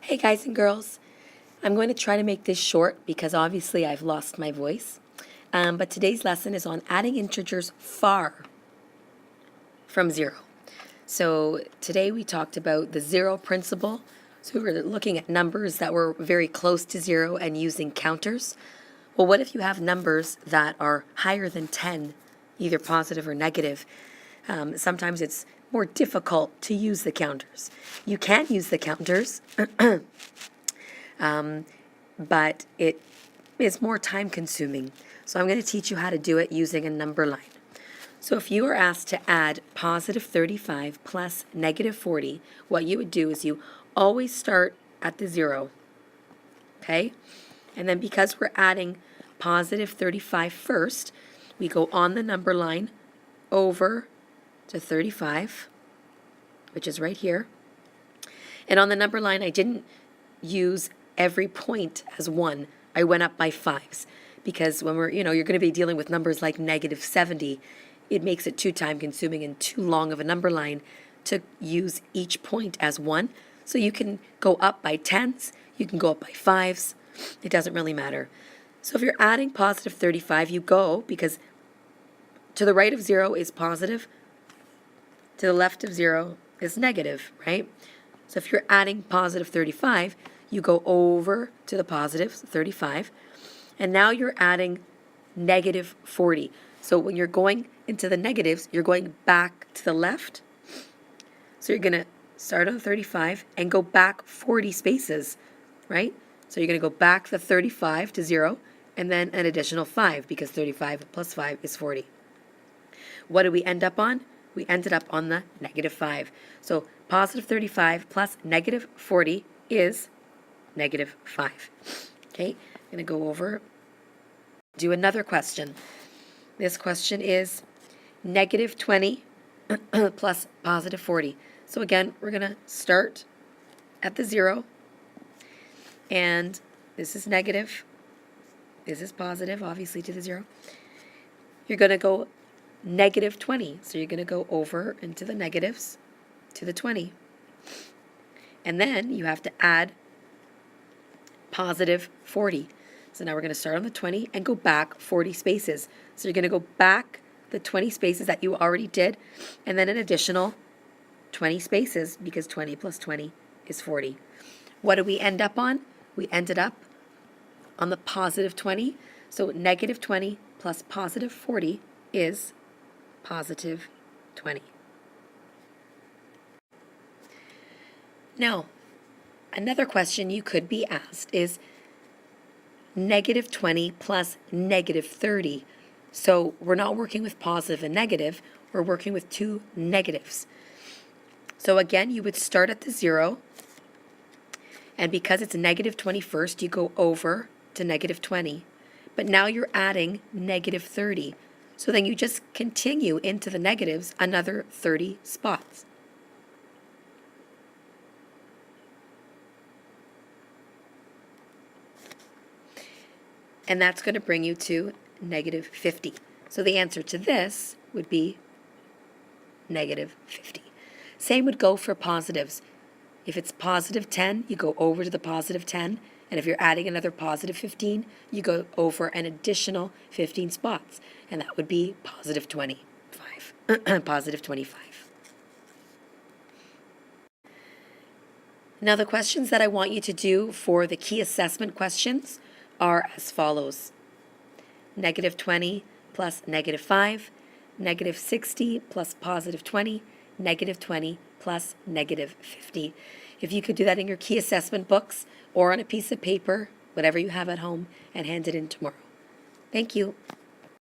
Hey guys and girls, I'm going to try to make this short because obviously I've lost my voice. But today's lesson is on adding integers far from zero. So today we talked about the zero principle. So we were looking at numbers that were very close to zero and using counters. Well, what if you have numbers that are higher than 10, either positive or negative? Sometimes it's more difficult to use the counters. You can use the counters, but it is more time consuming. So I'm going to teach you how to do it using a number line. So if you are asked to add positive 35 plus negative 40, what you would do is you always start at the zero, okay? And then because we're adding positive 35 first, we go on the number line over to 35, which is right here. And on the number line, I didn't use every point as one. I went up by fives because when you're going to be dealing with numbers like negative 70, it makes it too time consuming and too long of a number line to use each point as one. So you can go up by tens, you can go up by fives. It doesn't really matter. So if you're adding positive 35, you go, because to the right of zero is positive, to the left of zero is negative, right? So if you're adding positive 35, you go over to the positive 35, and now you're adding negative 40. So when you're going into the negatives, you're going back to the left. So you're going to start on 35 and go back 40 spaces, right? So you're going to go back the 35 to 0, and then an additional 5, because 35 plus 5 is 40. What did we end up on? We ended up on the negative 5. So positive 35 plus negative 40 is negative 5. Okay, I'm going to go over, do another question. This question is negative 20 plus positive 40. So again, we're going to start at the 0, and this is negative. This is positive, obviously, to the 0. You're going to go negative 20. So you're going to go over into the negatives to the 20. And then you have to add positive 40. So now we're going to start on the 20 and go back 40 spaces. So you're going to go back the 20 spaces that you already did, and then an additional 20 spaces, because 20 plus 20 is 40. What did we end up on? We ended up on the positive 20. So negative 20 plus positive 40 is positive 20. Now, another question you could be asked is negative 20 plus negative 30. So we're not working with positive and negative, we're working with two negatives. So again, you would start at the 0, and because it's negative 20 first, you go over to negative 20. But now you're adding negative 30. So then you just continue into the negatives another 30 spots. And that's going to bring you to negative 50. So the answer to this would be negative 50. Same would go for positives. If it's positive 10, you go over to the positive 10. And if you're adding another positive 15, you go over an additional 15 spots. And that would be positive 25. Positive 25. Now the questions that I want you to do for the key assessment questions are as follows. Negative 20 plus negative 5, negative 60 plus positive 20, negative 20 plus negative 50. If you could do that in your key assessment books or on a piece of paper, whatever you have at home, and hand it in tomorrow. Thank you.